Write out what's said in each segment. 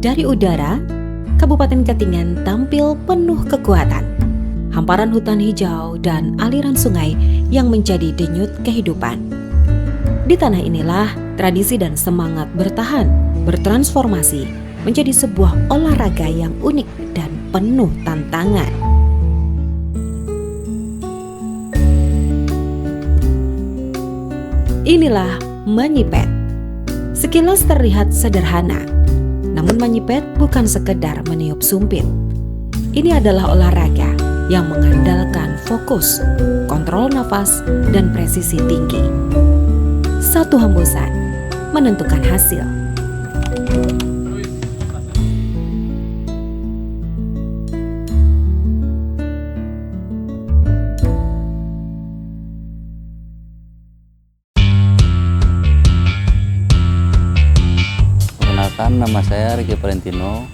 Dari udara, Kabupaten Katingan tampil penuh kekuatan. Hamparan hutan hijau dan aliran sungai yang menjadi denyut kehidupan. Di tanah inilah tradisi dan semangat bertahan, bertransformasi menjadi sebuah olahraga yang unik dan penuh tantangan. Inilah Manyipet. Sekilas terlihat sederhana, namun Manyipet bukan sekedar meniup sumpit. Ini adalah olahraga yang mengandalkan fokus, kontrol nafas, dan presisi tinggi. Satu hembusan menentukan hasil. Perkenalkan, nama saya Ricky Valentino.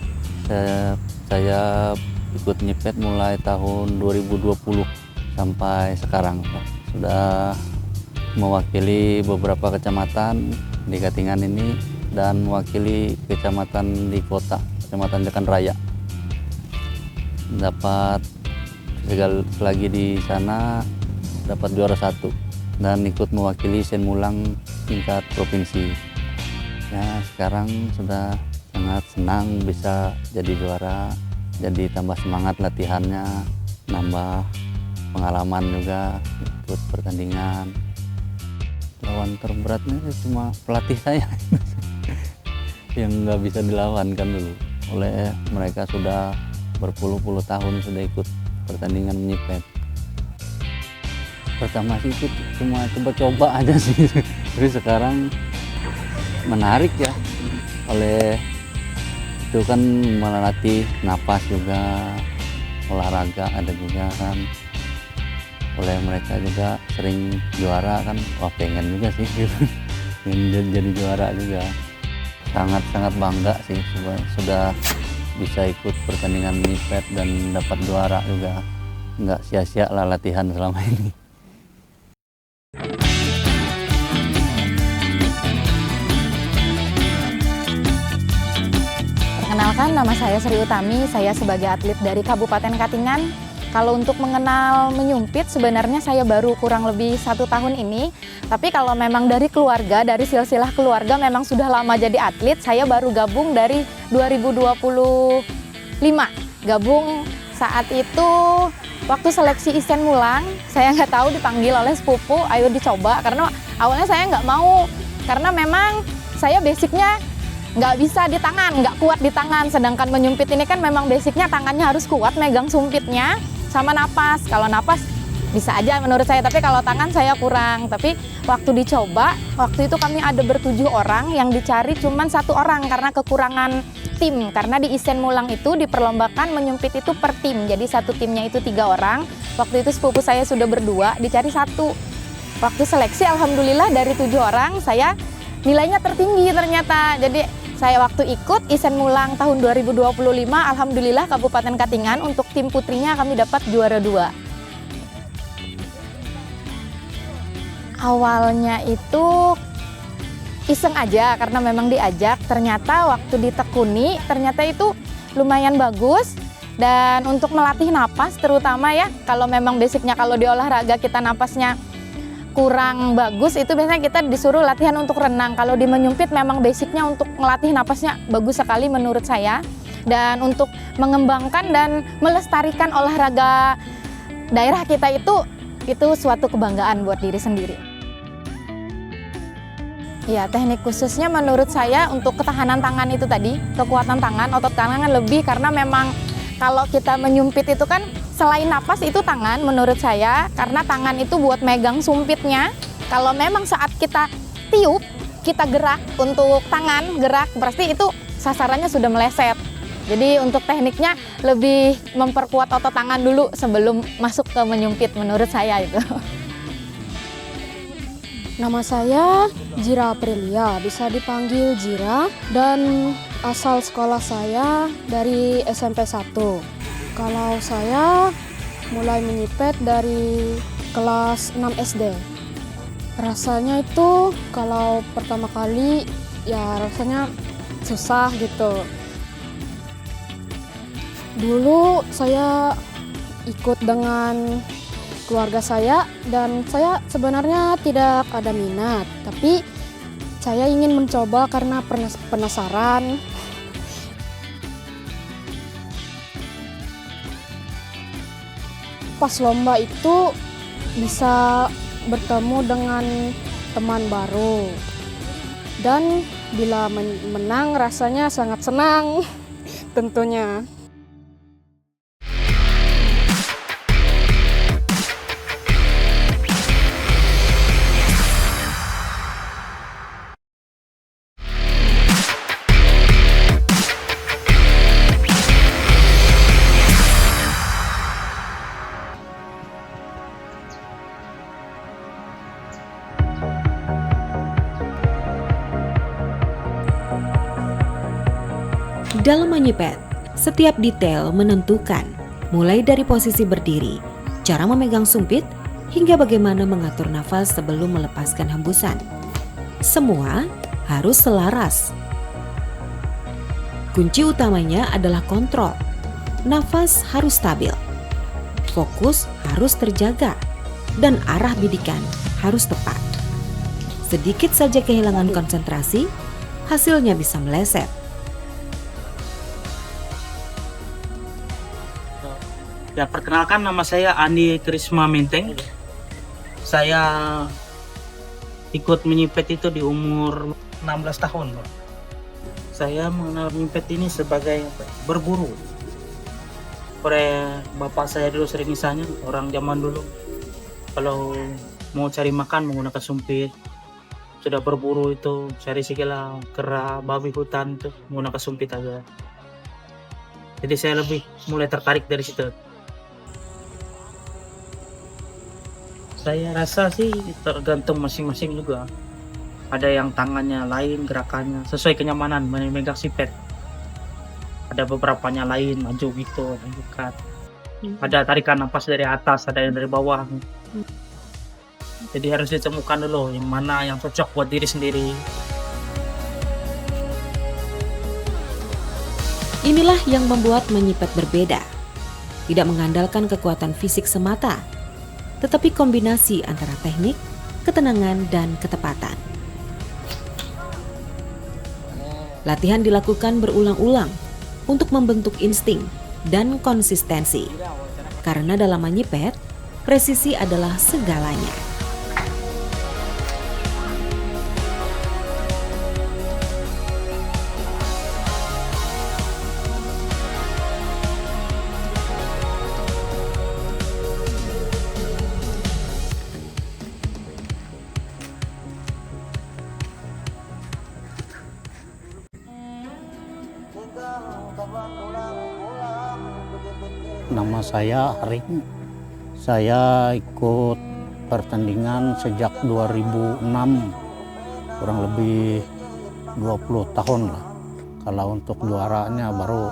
Saya ikut nyipet mulai tahun 2020 sampai sekarang. Sudah mewakili beberapa kecamatan di Katingan ini dan mewakili kecamatan di kota, Kecamatan Jekan Raya. Dapat selagi di sana dapat juara 1 dan ikut mewakili Sen Mulang tingkat provinsi. Ya, sekarang sudah sangat senang bisa jadi juara, jadi tambah semangat latihannya, nambah pengalaman juga ikut pertandingan. Lawan terberatnya cuma pelatih saya yang nggak bisa dilawan kan dulu. Oleh mereka sudah berpuluh-puluh tahun sudah ikut pertandingan menyipet. Pertama sih itu cuma coba-coba aja sih, tapi sekarang menarik ya, oleh itu kan melatih napas juga, olahraga ada juga kan, oleh mereka juga sering juara kan, wah pengen juga sih gitu. Pengen jadi juara juga, sangat bangga sih sudah bisa ikut pertandingan menyipet dan dapat juara juga, nggak sia-sia lah latihan selama ini. Perkenalkan, nama saya Sri Utami, saya sebagai atlet dari Kabupaten Katingan. Kalau untuk mengenal menyumpit sebenarnya saya baru kurang lebih 1 tahun ini. Tapi kalau memang dari keluarga, dari silsilah keluarga memang sudah lama jadi atlet, saya baru gabung dari 2025. Gabung saat itu waktu seleksi Isen Mulang, saya nggak tahu dipanggil oleh sepupu, ayo dicoba. Karena awalnya saya nggak mau, karena memang saya basicnya nggak bisa di tangan, nggak kuat di tangan. Sedangkan menyumpit ini kan memang basicnya tangannya harus kuat, megang sumpitnya sama napas. Kalau napas bisa aja menurut saya, tapi kalau tangan saya kurang. Tapi waktu dicoba, waktu itu kami ada ber-7 orang, yang dicari cuman 1 orang karena kekurangan tim. Karena di Isen Mulang itu diperlombakan menyumpit itu per tim, jadi satu timnya itu 3 orang. Waktu itu sepupu saya sudah berdua, dicari 1. Waktu seleksi alhamdulillah dari 7 orang saya nilainya tertinggi ternyata. Jadi saya waktu ikut Isen Mulang tahun 2025, alhamdulillah Kabupaten Katingan untuk tim putrinya kami dapat juara 2. Awalnya itu iseng aja karena memang diajak, ternyata waktu ditekuni ternyata itu lumayan bagus. Dan untuk melatih napas terutama ya, kalau memang basicnya kalau di olahraga kita napasnya kurang bagus, itu biasanya kita disuruh latihan untuk renang. Kalau di menyumpit memang basicnya untuk melatih napasnya bagus sekali menurut saya. Dan untuk mengembangkan dan melestarikan olahraga daerah kita itu suatu kebanggaan buat diri sendiri. Ya, teknik khususnya menurut saya untuk ketahanan tangan itu tadi, kekuatan tangan, otot tangan lebih, karena memang kalau kita menyumpit itu kan selain napas itu tangan menurut saya, karena tangan itu buat megang sumpitnya. Kalau memang saat kita tiup, kita gerak untuk tangan, gerak berarti itu sasarannya sudah meleset. Jadi untuk tekniknya lebih memperkuat otot tangan dulu sebelum masuk ke menyumpit menurut saya itu. Nama saya Jira Aprilia, bisa dipanggil Jira, dan asal sekolah saya dari SMP 1. Kalau saya mulai menyipet dari kelas 6 SD. Rasanya itu kalau pertama kali ya rasanya susah gitu. Dulu saya ikut dengan keluarga saya dan saya sebenarnya tidak ada minat, tapi saya ingin mencoba karena penasaran. Pas lomba itu bisa bertemu dengan teman baru dan bila menang rasanya sangat senang tentunya. Dalam menyipet, setiap detail menentukan, mulai dari posisi berdiri, cara memegang sumpit, hingga bagaimana mengatur nafas sebelum melepaskan hembusan. Semua harus selaras. Kunci utamanya adalah kontrol. Nafas harus stabil, fokus harus terjaga, dan arah bidikan harus tepat. Sedikit saja kehilangan konsentrasi, hasilnya bisa meleset. Ya, perkenalkan, nama saya Andi Krisma Menteng. Saya ikut menyipet itu di umur 16 tahun. Saya mengenal menyipet ini sebagai berburu. Oleh bapak saya dulu sering misalnya, orang zaman dulu kalau mau cari makan menggunakan sumpit. Sudah berburu itu cari segala kera, babi hutan tuh menggunakan sumpit aja. Jadi saya lebih mulai tertarik dari situ. Saya rasa sih tergantung masing-masing juga. Ada yang tangannya lain, gerakannya sesuai kenyamanan memegang sipet. Ada beberapanya lain, maju gitu, dekat. Ada tarikan nafas dari atas, ada yang dari bawah. Jadi harus ditemukan dulu yang mana yang cocok buat diri sendiri. Inilah yang membuat menyipet berbeda. Tidak mengandalkan kekuatan fisik semata, tetapi kombinasi antara teknik, ketenangan, dan ketepatan. Latihan dilakukan berulang-ulang untuk membentuk insting dan konsistensi. Karena dalam menyipet, presisi adalah segalanya. Nama saya Aring. Saya ikut pertandingan sejak 2006, kurang lebih 20 tahun lah. Kalau untuk juaranya baru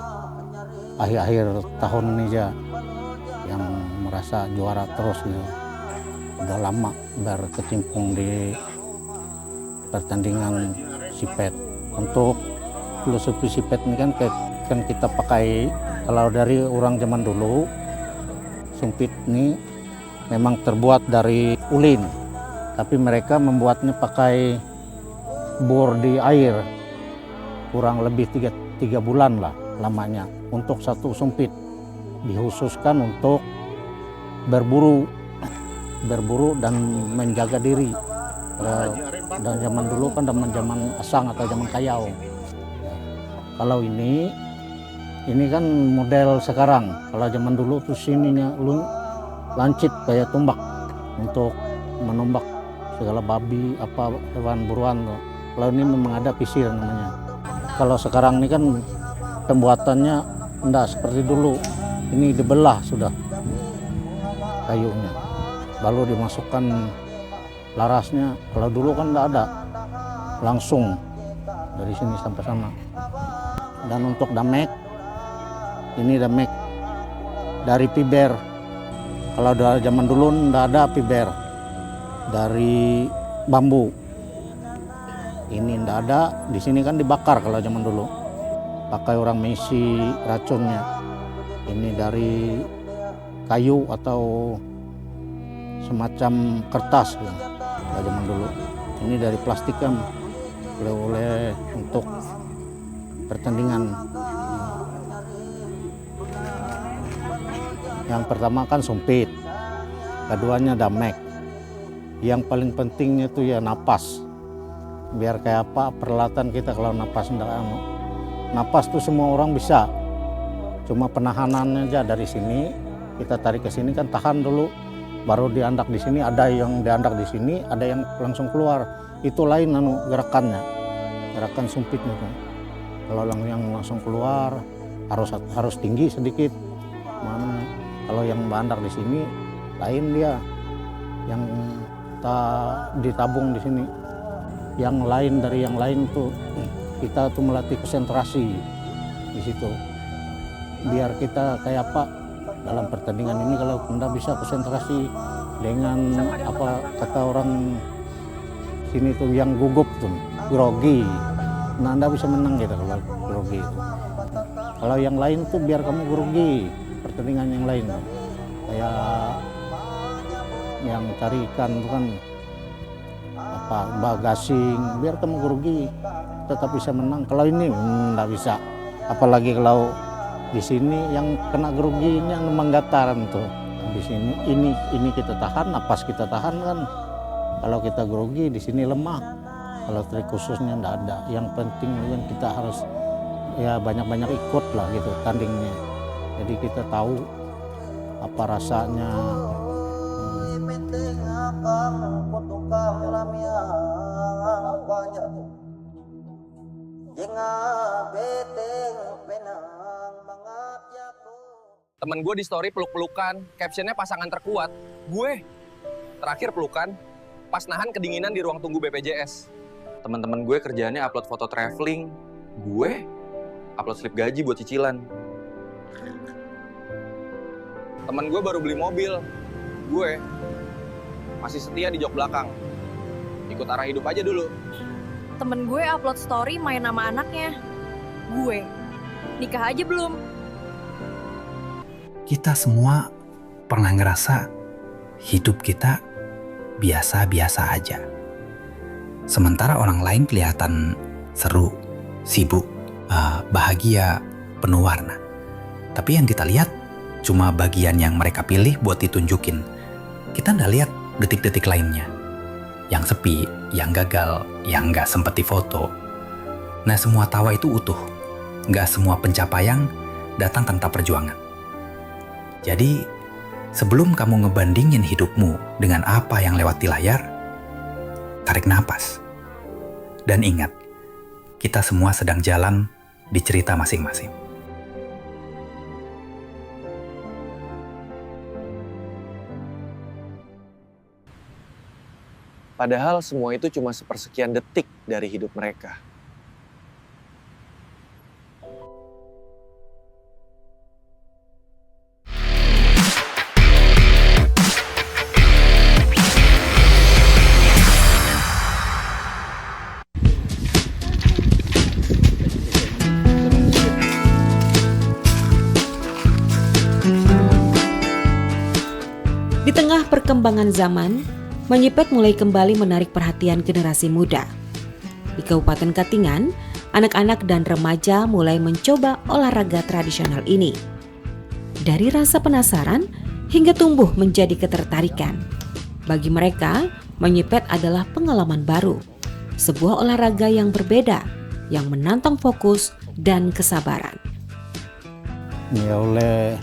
akhir-akhir tahun ini aja yang merasa juara terus gitu. Udah lama berkecimpung di pertandingan sipet. Untuk filosofi sipet ini kan kita pakai, kalau dari orang zaman dulu, sumpit ini memang terbuat dari ulin, tapi mereka membuatnya pakai bor di air, kurang lebih 3 bulan lah lamanya untuk satu sumpit. Dikhususkan untuk berburu dan menjaga diri. Dan zaman dulu kan zaman asang atau zaman kayau. Kalau ini kan model sekarang. Kalau zaman dulu tuh sininya lancip kayak tombak untuk menombak segala babi apa hewan buruan tuh. Kalau ini memang ada pisir namanya. Kalau sekarang ini kan pembuatannya enggak seperti dulu. Ini dibelah sudah kayunya. Lalu dimasukkan larasnya. Kalau dulu kan enggak ada. Langsung dari sini sampai sana. Dan untuk damek, ini damek dari piber. Kalau dari zaman dulu enggak ada piber. Dari bambu. Ini enggak ada, di sini kan dibakar kalau zaman dulu. Pakai orang mengisi racunnya. ini dari kayu atau semacam kertas ya, zaman dulu. Ini dari plastik kan, oleh untuk pertandingan. Yang pertama kan sumpit, keduanya damek. Yang paling pentingnya itu ya napas. Biar kayak apa peralatan kita kalau napas enggak napas tuh semua orang bisa. Cuma penahanannya aja dari sini kita tarik ke sini kan tahan dulu, baru diandak di sini, ada yang diandak di sini, ada yang langsung keluar. Itu lain gerakannya, gerakan sumpitnya tuh. Kalau yang langsung keluar harus tinggi sedikit. Mana kalau yang bandak di sini lain dia, yang ditabung di sini. Yang lain dari yang lain tuh kita tuh melatih konsentrasi di situ. Biar kita kayak apa dalam pertandingan ini, kalau Anda bisa konsentrasi dengan apa kata orang sini tuh yang gugup tuh, grogi. Nah, Anda bisa menang gitu kalau grogi itu. Kalau yang lain tuh biar kamu grogi, pertandingan yang lain tuh. Kayak yang cari ikan tuh kan apa bagasing, biar kamu grogi tetap bisa menang. Kalau ini enggak bisa. Apalagi kalau di sini yang kena grogi ini yang menggataran tuh. Di sini ini kita tahan, napas kita tahan kan. Kalau kita grogi di sini lemah. Kalau trik khususnya enggak ada. Yang penting yang kita harus ya banyak-banyak ikut lah gitu tandingnya. Jadi kita tahu apa rasanya. Temen gue di story peluk-pelukan, captionnya pasangan terkuat. Gue terakhir pelukan pas nahan kedinginan di ruang tunggu BPJS. Teman-teman gue kerjaannya upload foto traveling, gue upload slip gaji buat cicilan. Temen gue baru beli mobil, gue masih setia di jok belakang. Ikut arah hidup aja dulu. Temen gue upload story main sama anaknya. Gue nikah aja belum. Kita semua pernah ngerasa hidup kita biasa-biasa aja. Sementara orang lain kelihatan seru, sibuk, bahagia, penuh warna. Tapi yang kita lihat cuma bagian yang mereka pilih buat ditunjukin. Kita nggak lihat detik-detik lainnya. Yang sepi, yang gagal, yang nggak sempet difoto. Nah, semua tawa itu utuh. Nggak semua pencapaian datang tanpa perjuangan. Jadi, sebelum kamu ngebandingin hidupmu dengan apa yang lewat di layar, tarik napas. Dan ingat, kita semua sedang jalan di cerita masing-masing. Padahal semua itu cuma sepersekian detik dari hidup mereka. Di tengah perkembangan zaman, menyipet mulai kembali menarik perhatian generasi muda. Di Kabupaten Katingan, anak-anak dan remaja mulai mencoba olahraga tradisional ini. Dari rasa penasaran hingga tumbuh menjadi ketertarikan. Bagi mereka, menyipet adalah pengalaman baru. Sebuah olahraga yang berbeda, yang menantang fokus dan kesabaran. Ya oleh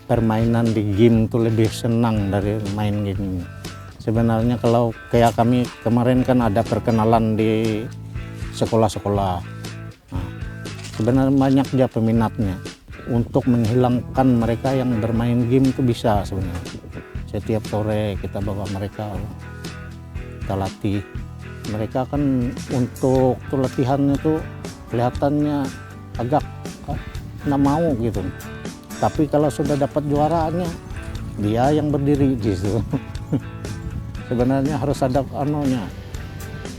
permainan di game itu lebih senang dari main game. Sebenarnya kalau kayak kami kemarin kan ada perkenalan di sekolah-sekolah. Nah, sebenarnya banyak aja peminatnya. Untuk menghilangkan mereka yang bermain game itu bisa sebenarnya. Setiap sore kita bawa mereka, kita latih. Mereka kan untuk tuh latihannya tuh kelihatannya agak nggak mau gitu. Tapi kalau sudah dapat juaranya, dia yang berdiri di situ. Sebenarnya harus ada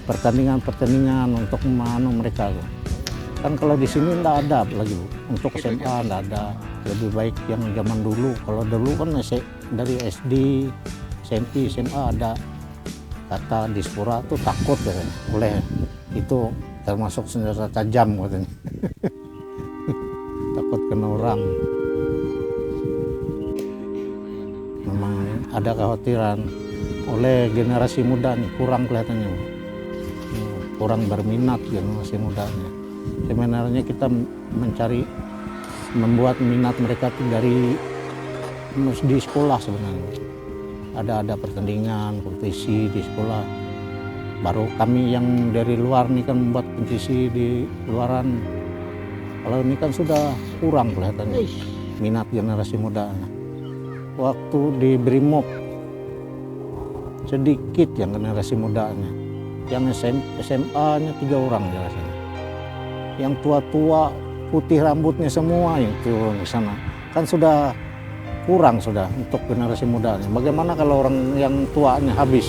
pertandingan-pertandingan untuk mereka. Kan kalau di sini nggak ada lagi Bu. Untuk SMA nggak ada. Lebih baik yang zaman dulu. Kalau dulu kan dari SD, SMP, SMA ada. Kata Dispora tuh takut katanya. Oleh itu termasuk senjata tajam katanya. Takut kena orang. Memang ada kekhawatiran oleh generasi muda nih, kurang kelihatannya. Kurang berminat generasi mudanya. Sebenarnya kita membuat minat mereka dari di sekolah sebenarnya. Ada pertandingan, kompetisi di sekolah. Baru kami yang dari luar nih kan membuat kompetisi di luaran. Kalau ini kan sudah kurang kelihatannya minat generasi muda. Waktu di Brimob sedikit yang generasi mudanya. Yang SMA-nya 3 orang jelasnya. Yang tua-tua putih rambutnya semua yang turun ke sana. Kan sudah kurang sudah untuk generasi mudanya. Bagaimana kalau orang yang tuanya habis?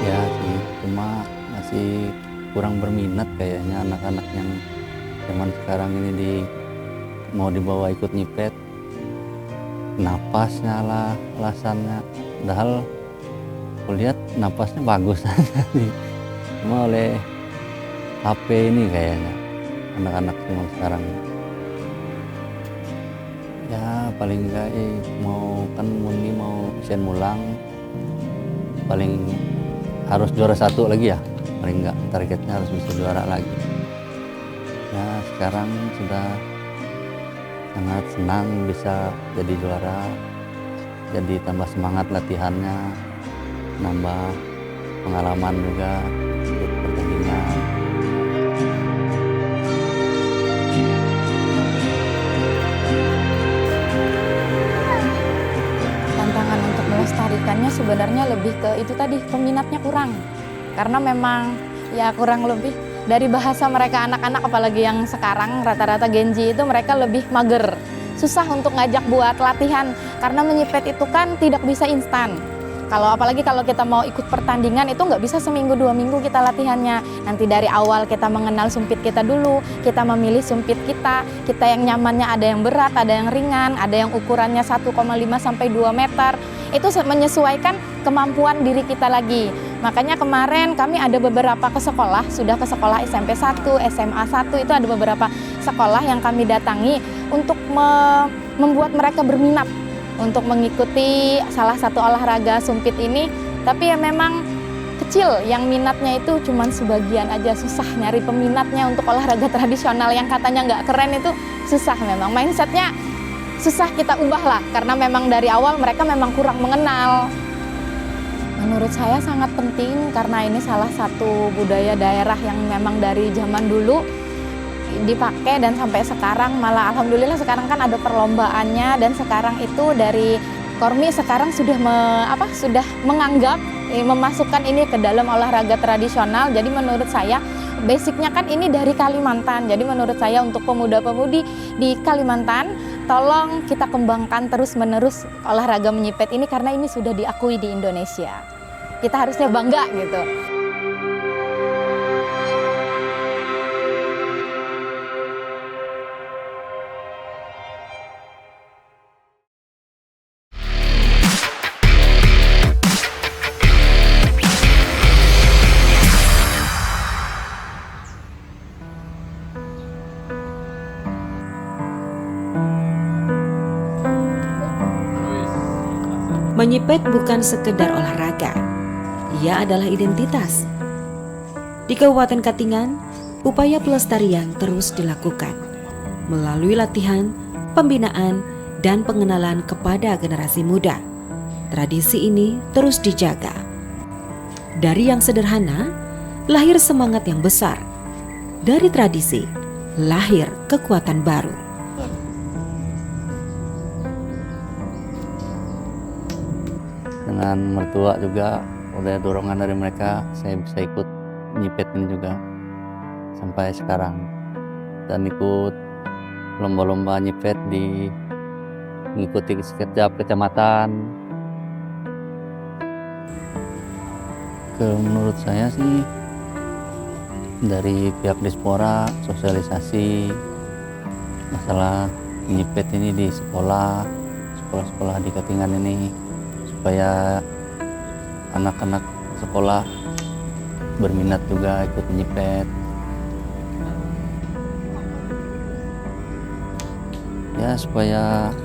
Ya sih, cuma masih kurang berminat kayaknya anak-anak yang zaman sekarang ini mau dibawa ikut nyipet. Napasnya lah alasannya. Padahal aku lihat napasnya bagus aja nih. Cuma oleh HP ini kayaknya anak-anak zaman sekarang. Ya paling enggak mau ujian mulang, paling harus juara 1 lagi ya. Paling enggak targetnya harus bisa juara lagi. Ya sekarang sudah sangat senang bisa jadi juara. Jadi tambah semangat latihannya, nambah pengalaman juga ikut pertandingan. Tantangan untuk melestarikannya sebenarnya lebih ke itu tadi, peminatnya kurang. Karena memang ya kurang lebih dari bahasa mereka anak-anak, apalagi yang sekarang rata-rata Gen Z itu mereka lebih mager. Susah untuk ngajak buat latihan karena menyipet itu kan tidak bisa instan. Apalagi kalau kita mau ikut pertandingan itu nggak bisa seminggu 2 minggu kita latihannya. Nanti dari awal kita mengenal sumpit kita dulu, kita memilih sumpit kita yang nyamannya ada yang berat, ada yang ringan, ada yang ukurannya 1,5 sampai 2 meter. Itu menyesuaikan kemampuan diri kita lagi. Makanya kemarin kami ada beberapa sudah ke sekolah SMP 1, SMA 1, itu ada beberapa sekolah yang kami datangi untuk membuat mereka berminat untuk mengikuti salah satu olahraga sumpit ini. Tapi ya memang kecil yang minatnya itu cuman sebagian aja, susah nyari peminatnya untuk olahraga tradisional yang katanya nggak keren itu susah memang. Mindsetnya susah kita ubah lah karena memang dari awal mereka memang kurang mengenal. Menurut saya sangat penting karena ini salah satu budaya daerah yang memang dari zaman dulu dipakai dan sampai sekarang malah alhamdulillah sekarang kan ada perlombaannya dan sekarang itu dari Kormi sekarang sudah menganggap memasukkan ini ke dalam olahraga tradisional. Jadi menurut saya basicnya kan ini dari Kalimantan. Jadi menurut saya untuk pemuda-pemudi di Kalimantan tolong kita kembangkan terus-menerus olahraga menyipet ini karena ini sudah diakui di Indonesia. Kita harusnya bangga gitu. Menyipet bukan sekedar olahraga, ia adalah identitas. Di Kabupaten Katingan, upaya pelestarian terus dilakukan melalui latihan, pembinaan, dan pengenalan kepada generasi muda. Tradisi ini terus dijaga. Dari yang sederhana, lahir semangat yang besar. Dari tradisi, lahir kekuatan baru. Dengan mertua juga udah dorongan dari mereka, saya bisa ikut nyipetin juga sampai sekarang dan ikut lomba-lomba nyipet mengikuti setiap kecamatan. Menurut saya sih dari pihak Dispora sosialisasi masalah menyipet ini di sekolah-sekolah di Katingan ini, supaya anak-anak sekolah berminat juga ikut menyipet. Ya, supaya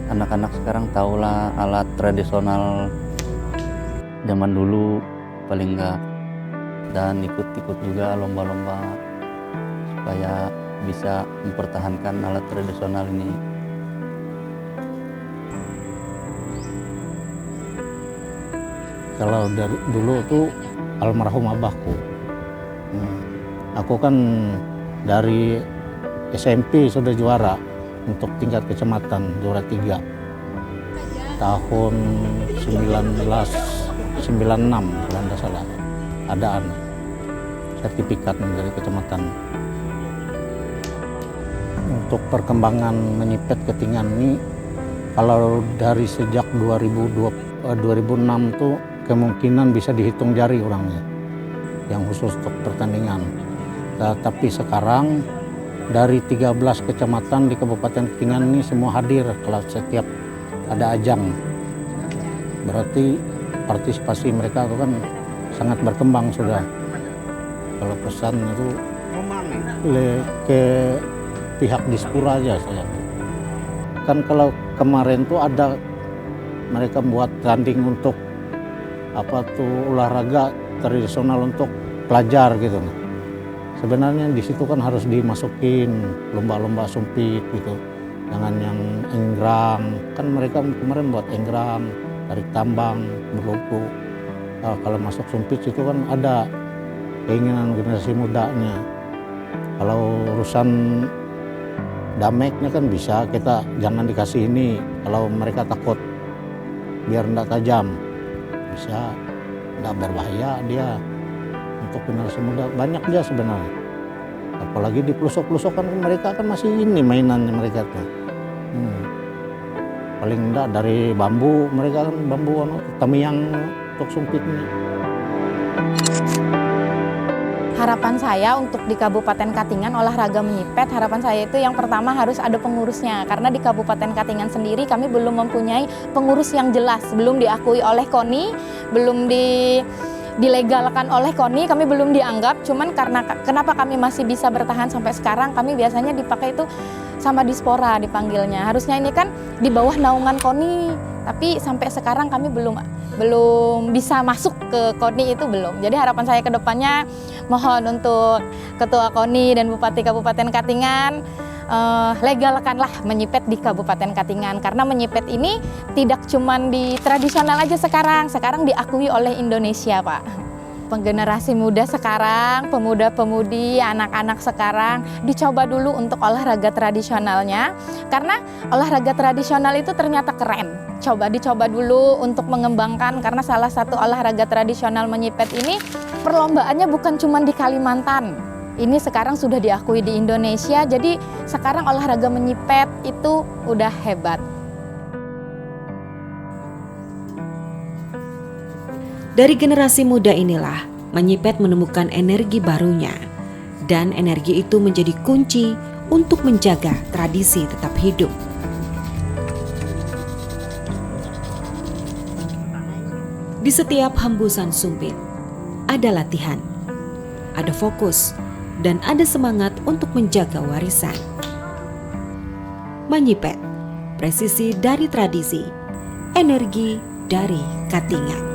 anak-anak sekarang tahulah alat tradisional zaman dulu paling enggak, dan ikut-ikut juga lomba-lomba supaya bisa mempertahankan alat tradisional ini. Kalau dari dulu tuh almarhum abahku, aku kan dari SMP sudah juara untuk tingkat kecamatan, juara 3 tahun 1996 kalau tidak salah, ada sertifikat dari kecamatan. Untuk perkembangan menyipet Katingan ini, kalau dari sejak 2006 tuh kemungkinan bisa dihitung jari orangnya yang khusus untuk pertandingan. Tapi sekarang dari 13 kecamatan di Kabupaten Katingan ini semua hadir kalau setiap ada ajang. Berarti partisipasi mereka itu kan sangat berkembang sudah. Kalau pesan itu ke pihak Dispora aja saya. Kan kalau kemarin tuh ada mereka buat tanding untuk olahraga tradisional untuk pelajar gitu. Sebenarnya di situ kan harus dimasukin lomba-lomba sumpit gitu. Jangan yang enggrang, kan mereka kemarin buat enggrang, tarik tambang, berlumpur. Kalau masuk sumpit itu kan ada keinginan generasi mudanya. Kalau urusan dameknya kan bisa, kita jangan dikasih ini. Kalau mereka takut biar tidak tajam, bisa tidak berbahaya dia. Untuk generasi muda banyak dia sebenarnya, apalagi di pelosok-pelosok kan mereka kan masih ini mainannya mereka tuh. Paling enggak dari bambu, mereka kan bambu tamiang untuk sumpitnya. Harapan saya untuk di Kabupaten Katingan olahraga menyipet, harapan saya itu yang pertama harus ada pengurusnya. Karena di Kabupaten Katingan sendiri kami belum mempunyai pengurus yang jelas, belum diakui oleh KONI, belum dilegalkan oleh KONI, kami belum dianggap. Cuman karena kenapa kami masih bisa bertahan sampai sekarang, kami biasanya dipakai itu sama Dispora dipanggilnya. Harusnya ini kan di bawah naungan KONI, tapi sampai sekarang kami belum bisa masuk ke KONI, itu belum. Jadi harapan saya ke depannya mohon untuk Ketua KONI dan Bupati Kabupaten Katingan legalkanlah menyipet di Kabupaten Katingan, karena menyipet ini tidak cuma di tradisional aja sekarang diakui oleh Indonesia, Pak. Generasi muda sekarang, pemuda-pemudi, anak-anak sekarang dicoba dulu untuk olahraga tradisionalnya, karena olahraga tradisional itu ternyata keren. Dicoba dulu untuk mengembangkan, karena salah satu olahraga tradisional menyipet ini perlombaannya bukan cuma di Kalimantan. Ini sekarang sudah diakui di Indonesia, jadi sekarang olahraga menyipet itu udah hebat. Dari generasi muda inilah menyipet menemukan energi barunya, dan energi itu menjadi kunci untuk menjaga tradisi tetap hidup. Di setiap hembusan sumpit ada latihan, ada fokus, dan ada semangat untuk menjaga warisan. Menyipet, presisi dari tradisi, energi dari Katingan.